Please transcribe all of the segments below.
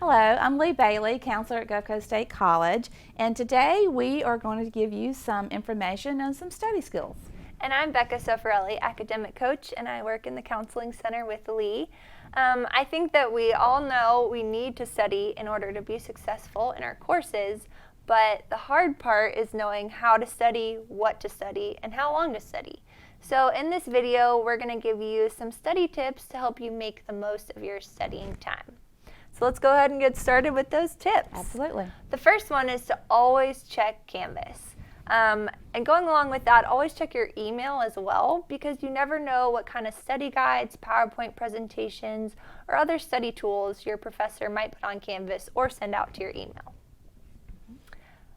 Hello, I'm Leigh Bailey, counselor at Gulf Coast State College, and today we are going to give you some information on some study skills. And I'm Becca, Sofarelli, academic coach, and I work in the counseling center with Leigh. I think that we all know we need to study in order to be successful in our courses, but the hard part is knowing how to study, what to study, and how long to study. So in this video, we're going to give you some study tips to help you make the most of your studying time. So let's go ahead and get started with those tips. Absolutely. The first one is to always check Canvas. And going along with that, always check your email as well, because you never know what kind of study guides, PowerPoint presentations, or other study tools your professor might put on Canvas or send out to your email.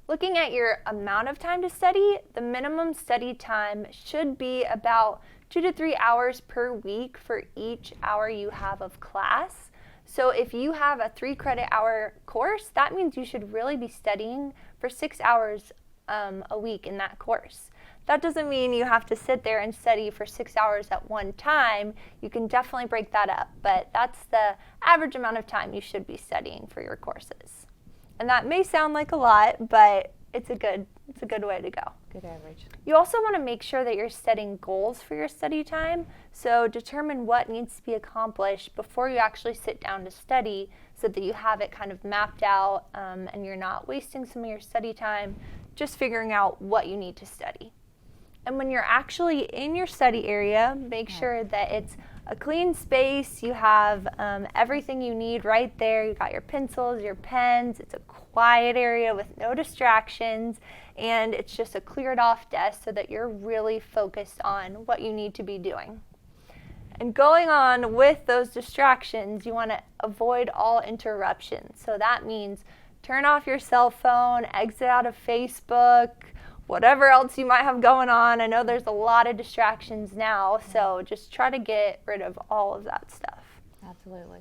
Looking at your amount of time to study, the minimum study time should be about 2 to 3 hours per week for each hour you have of class. So if you have a 3 credit hour course, that means you should really be studying for 6 hours a week in that course. That doesn't mean you have to sit there and study for 6 hours at one time. You can definitely break that up, but that's the average amount of time you should be studying for your courses. And that may sound like a lot, but it's a good way to go. Good average. You also want to make sure that you're setting goals for your study time. So determine what needs to be accomplished before you actually sit down to study, so that you have it kind of mapped out and you're not wasting some of your study time just figuring out what you need to study. And when you're actually in your study area, make sure that it's a clean space. You have everything you need right there. You got your pencils, your pens. It's a quiet area with no distractions, and it's just a cleared off desk so that you're really focused on what you need to be doing. And going on with those distractions, you want to avoid all interruptions. So that means turn off your cell phone, exit out of Facebook, whatever else you might have going on. I know there's a lot of distractions now, so just try to get rid of all of that stuff. Absolutely.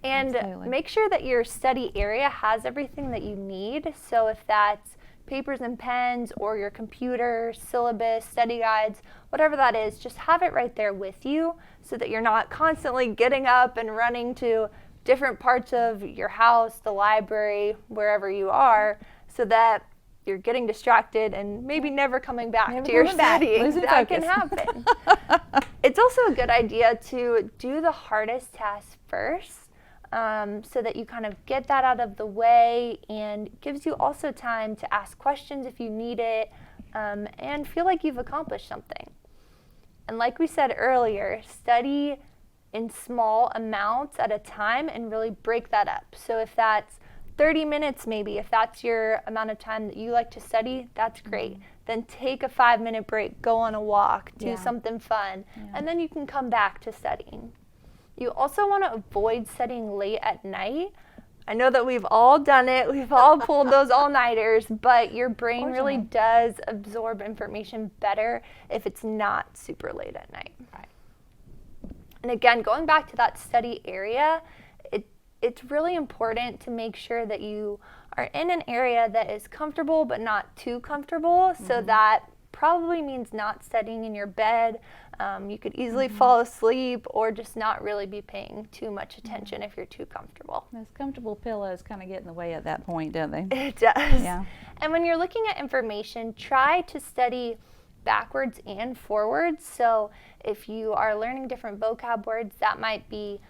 And make sure that your study area has everything that you need. So if that's papers and pens or your computer, syllabus, study guides, whatever that is, just have it right there with you so that you're not constantly getting up and running to different parts of your house, the library, wherever you are, so that you're getting distracted and maybe never coming back to your studying. That can happen. It's also a good idea to do the hardest tasks first, so that you kind of get that out of the way, and gives you also time to ask questions if you need it, and feel like you've accomplished something. And like we said earlier, study in small amounts at a time and really break that up. So if that's 30 minutes maybe, if that's your amount of time that you like to study, that's great. Then take a 5-minute break, go on a walk, do something fun, and then you can come back to studying. You also want to avoid studying late at night. I know that we've all done it, we've all pulled those all-nighters, but your brain really does absorb information better if it's not super late at night. Right. And again, going back to that study area, it's really important to make sure that you are in an area that is comfortable but not too comfortable. So that probably means not studying in your bed. You could easily fall asleep or just not really be paying too much attention if you're too comfortable. Those comfortable pillows kind of get in the way at that point, don't they? It does. Yeah. And when you're looking at information, try to study backwards and forwards. So if you are learning different vocab words, that might be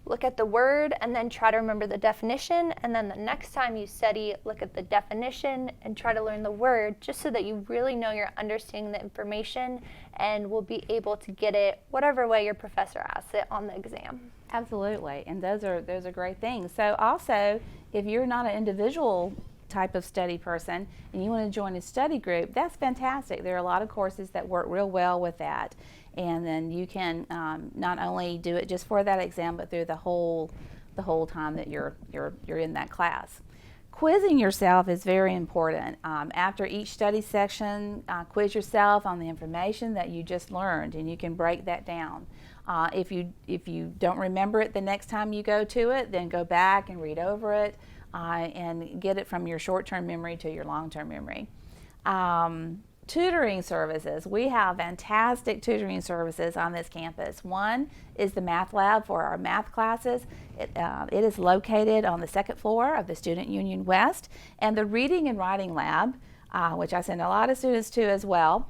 look at the word and then try to remember the definition, and then the next time you study, look at the definition and try to learn the word, just so that you really know you're understanding the information and will be able to get it whatever way your professor asks it on the exam. Absolutely, and those are great things. So also, if you're not an individual type of study person and you want to join a study group, that's fantastic. There are a lot of courses that work real well with that, and then you can not only do it just for that exam, but through the whole time that you're in that class. Quizzing yourself is very important. After each study section, quiz yourself on the information that you just learned, and you can break that down. If you don't remember it the next time you go to it, then go back and read over it and get it from your short-term memory to your long-term memory. Tutoring services. We have fantastic tutoring services on this campus. One is the math lab for our math classes. It is located on the second floor of the Student Union West, and the reading and writing lab, which I send a lot of students to as well,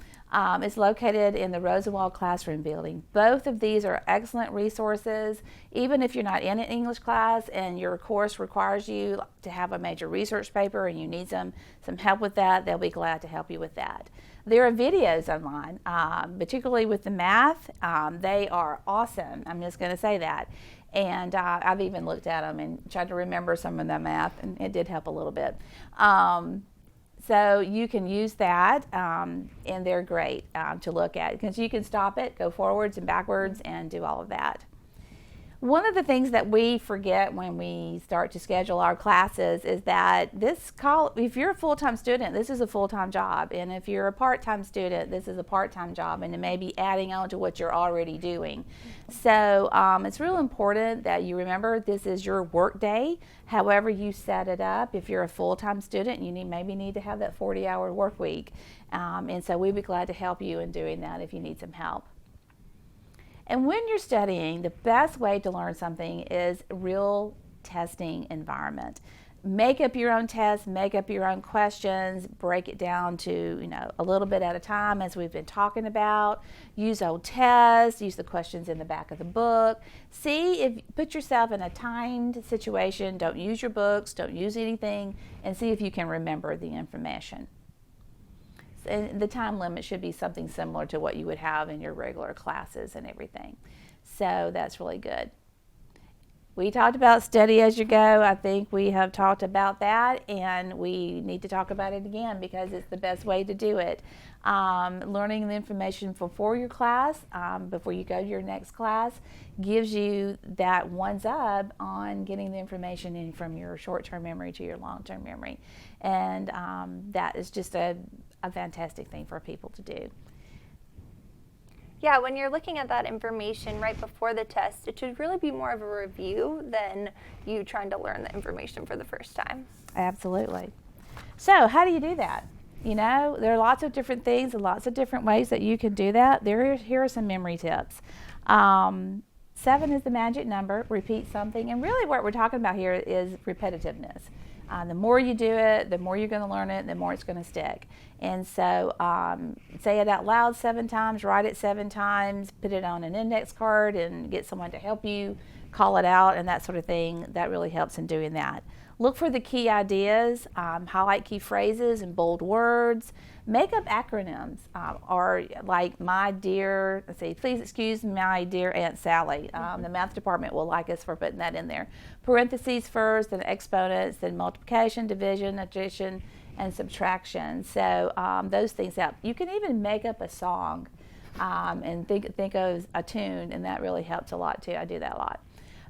is located in the Rosenwald Classroom building. Both of these are excellent resources. Even if you're not in an English class and your course requires you to have a major research paper and you need some help with that, they'll be glad to help you with that. There are videos online, particularly with the math. They are awesome. I'm just going to say that. And I've even looked at them and tried to remember some of the math, and it did help a little bit. So you can use that, and they're great to look at because you can stop it, go forwards and backwards, and do all of that. One of the things that we forget when we start to schedule our classes is that if you're a full-time student, this is a full-time job, and if you're a part-time student, this is a part-time job, and it may be adding on to what you're already doing. So it's real important that you remember this is your work day, however you set it up. If you're a full-time student, you maybe need to have that 40-hour work week, and so we'd be glad to help you in doing that if you need some help. And when you're studying, the best way to learn something is a real testing environment. Make up your own tests, make up your own questions, break it down to a little bit at a time as we've been talking about. Use old tests, use the questions in the back of the book. Put yourself in a timed situation, don't use your books, don't use anything, and see if you can remember the information. And the time limit should be something similar to what you would have in your regular classes and everything. So that's really good. We talked about study as you go. I think we have talked about that, and we need to talk about it again because it's the best way to do it. Learning the information before your class, before you go to your next class, gives you that one's up on getting the information in from your short-term memory to your long-term memory. And that is just a fantastic thing for people to do. Yeah, when you're looking at that information right before the test, it should really be more of a review than you trying to learn the information for the first time. Absolutely. So how do you do that? There are lots of different things and lots of different ways that you can do that. Here are some memory tips. 7 is the magic number. Repeat something. And really what we're talking about here is repetitiveness. The more you do it, the more you're going to learn it, the more it's going to stick. And so say it out loud 7 times, write it 7 times, put it on an index card and get someone to help you call it out and that sort of thing. That really helps in doing that. Look for the key ideas, highlight key phrases and bold words. Make up acronyms, or like my dear, please excuse my dear Aunt Sally. The math department will like us for putting that in there. Parentheses first, then exponents, then multiplication, division, addition, and subtraction. So those things help. You can even make up a song and think of a tune, and that really helps a lot too. I do that a lot.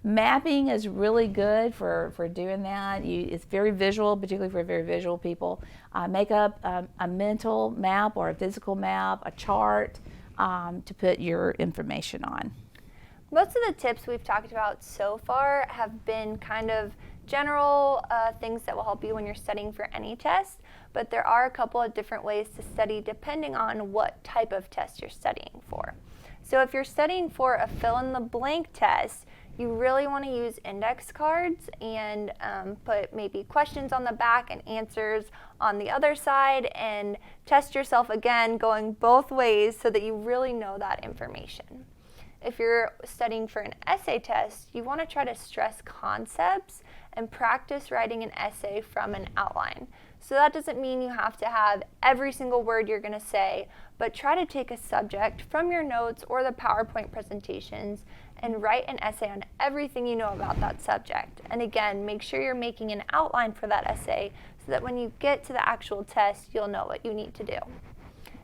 Mapping is really good for doing that. It's very visual, particularly for very visual people. Make up a mental map or a physical map, a chart to put your information on. Most of the tips we've talked about so far have been kind of general things that will help you when you're studying for any test, but there are a couple of different ways to study depending on what type of test you're studying for. So if you're studying for a fill-in-the-blank test, you really want to use index cards and put maybe questions on the back and answers on the other side and test yourself again going both ways so that you really know that information. If you're studying for an essay test, you want to try to stress concepts and practice writing an essay from an outline. So that doesn't mean you have to have every single word you're going to say, but try to take a subject from your notes or the PowerPoint presentations and write an essay on everything you know about that subject. And again, make sure you're making an outline for that essay so that when you get to the actual test, you'll know what you need to do.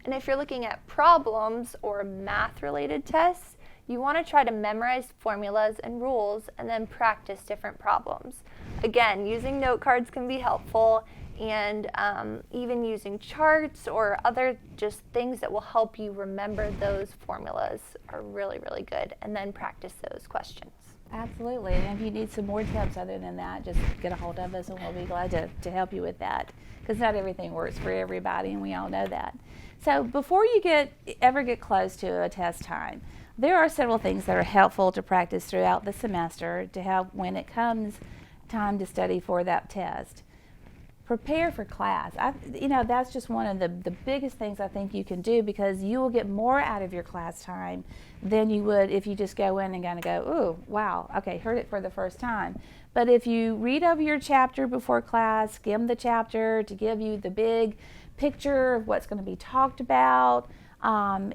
And if you're looking at problems or math-related tests, you want to try to memorize formulas and rules and then practice different problems. Again, using note cards can be helpful, and even using charts or other just things that will help you remember those formulas are really, really good, and then practice those questions. Absolutely. And if you need some more tips other than that, just get a hold of us and we'll be glad to help you with that. Because not everything works for everybody, and we all know that. So before you ever get close to a test time, there are several things that are helpful to practice throughout the semester to help when it comes time to study for that test. Prepare for class. That's just one of the biggest things I think you can do, because you will get more out of your class time than you would if you just go in and kind of go, ooh, wow, okay, heard it for the first time. But if you read over your chapter before class, skim the chapter to give you the big picture of what's going to be talked about,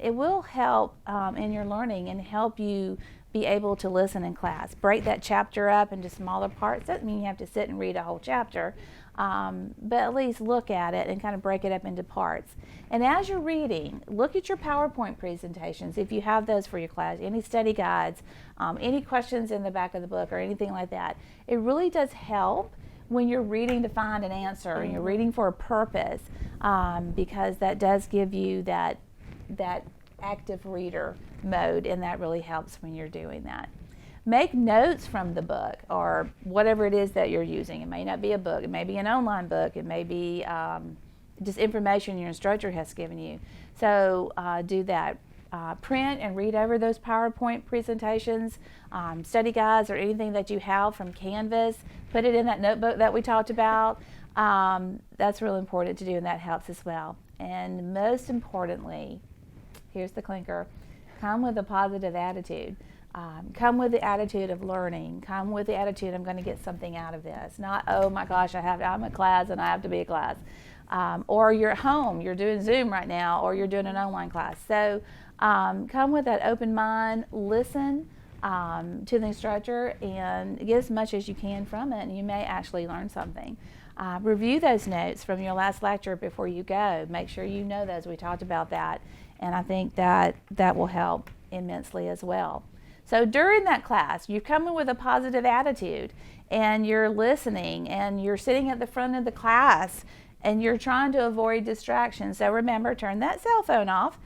it will help in your learning and help you be able to listen in class. Break that chapter up into smaller parts. Doesn't mean you have to sit and read a whole chapter, but at least look at it and kind of break it up into parts. And as you're reading, look at your PowerPoint presentations if you have those for your class, any study guides, any questions in the back of the book or anything like that. It really does help when you're reading to find an answer and you're reading for a purpose, because that does give you that active reader mode, and that really helps when you're doing that. Make notes from the book or whatever it is that you're using. It may not be a book, it may be an online book, it may be just information your instructor has given you. So do that. Print and read over those PowerPoint presentations, study guides, or anything that you have from Canvas. Put it in that notebook that we talked about. That's really important to do, and that helps as well. And most importantly, here's the clinker, come with a positive attitude. Come with the attitude of learning. Come with the attitude, I'm going to get something out of this. Not, oh my gosh, I'm at class and I have to be at class. Or you're at home, you're doing Zoom right now, or you're doing an online class. So come with that open mind, listen to the instructor, and get as much as you can from it, and you may actually learn something. Review those notes from your last lecture before you go. Make sure you know those. We talked about that, and I think that will help immensely as well. So during that class, you're coming with a positive attitude, and you're listening, and you're sitting at the front of the class, and you're trying to avoid distractions. So remember, turn that cell phone off.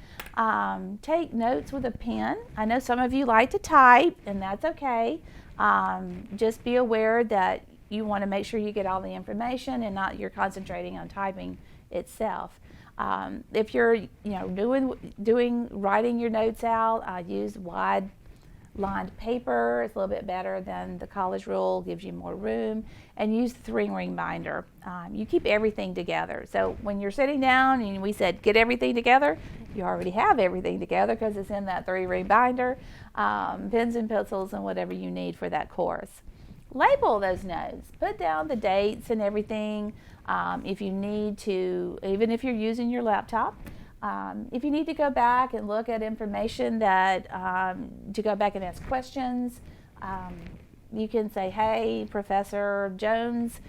Take notes with a pen. I know some of you like to type, and that's okay. Just be aware that you want to make sure you get all the information and not you're concentrating on typing itself. If you're writing your notes out, use wide lined paper. It's a little bit better than the college rule, gives you more room, and use the 3-ring binder. You keep everything together. So when you're sitting down and we said get everything together, you already have everything together because it's in that 3-ring binder, pens and pencils and whatever you need for that course. Label those notes. Put down the dates and everything. If you need to, even if you're using your laptop, if you need to go back and look at information to go back and ask questions, you can say, hey, Professor Jones,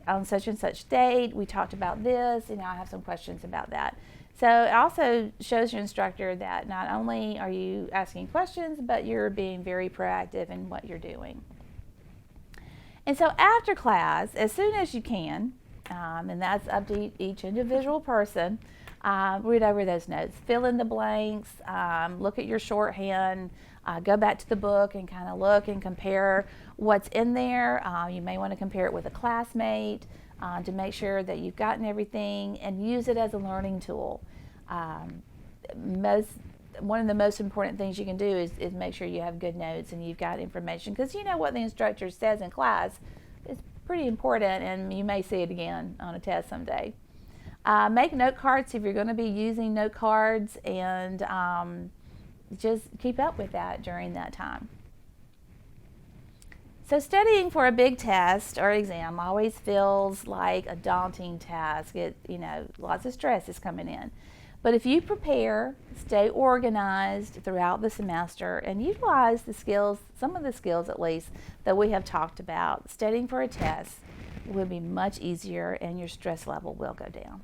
on such and such date, we talked about this, I have some questions about that. So it also shows your instructor that not only are you asking questions, but you're being very proactive in what you're doing. And so after class, as soon as you can, and that's up to each individual person, read over those notes, fill in the blanks, look at your shorthand, go back to the book and kind of look and compare what's in there. You may want to compare it with a classmate to make sure that you've gotten everything, and use it as a learning tool. One of the most important things you can do is make sure you have good notes and you've got information, because you know what the instructor says in class is pretty important, and you may see it again on a test someday. Make note cards if you're going to be using note cards, and just keep up with that during that time. So studying for a big test or exam always feels like a daunting task. Lots of stress is coming in. But if you prepare, stay organized throughout the semester, and utilize the skills, some of the skills at least, that we have talked about, studying for a test will be much easier and your stress level will go down.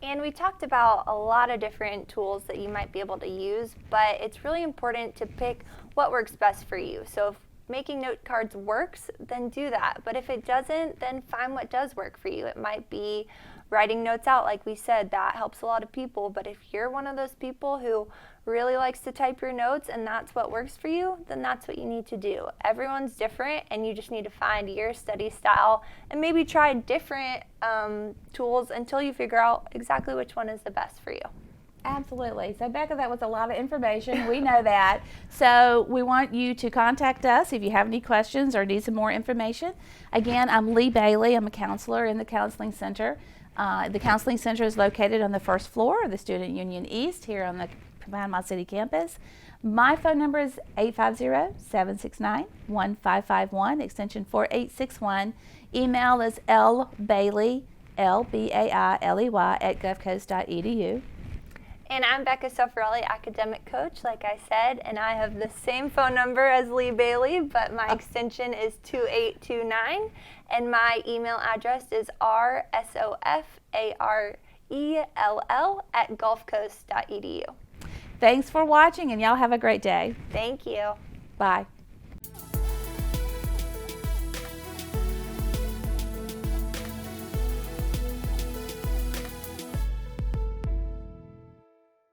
And we talked about a lot of different tools that you might be able to use, but it's really important to pick what works best for you. So if making note cards works, then do that. But if it doesn't, then find what does work for you. It might be writing notes out, like we said, that helps a lot of people. But if you're one of those people who really likes to type your notes and that's what works for you, then that's what you need to do. Everyone's different, and you just need to find your study style and maybe try different tools until you figure out exactly which one is the best for you. Absolutely. So Becca, that was a lot of information. We know that. So we want you to contact us if you have any questions or need some more information. Again, I'm Leigh Bailey. I'm a counselor in the Counseling Center. The Counseling Center is located on the first floor of the Student Union East here on the Panama City campus. My phone number is 850-769-1551, extension 4861. Email is lbailey, L-B-A-I-L-E-Y, @govcoast.edu. And I'm Becca Sofarelli, academic coach, like I said, and I have the same phone number as Leigh Bailey, but my extension is 2829, and my email address is rsofarell@gulfcoast.edu. Thanks for watching, and y'all have a great day. Thank you. Bye.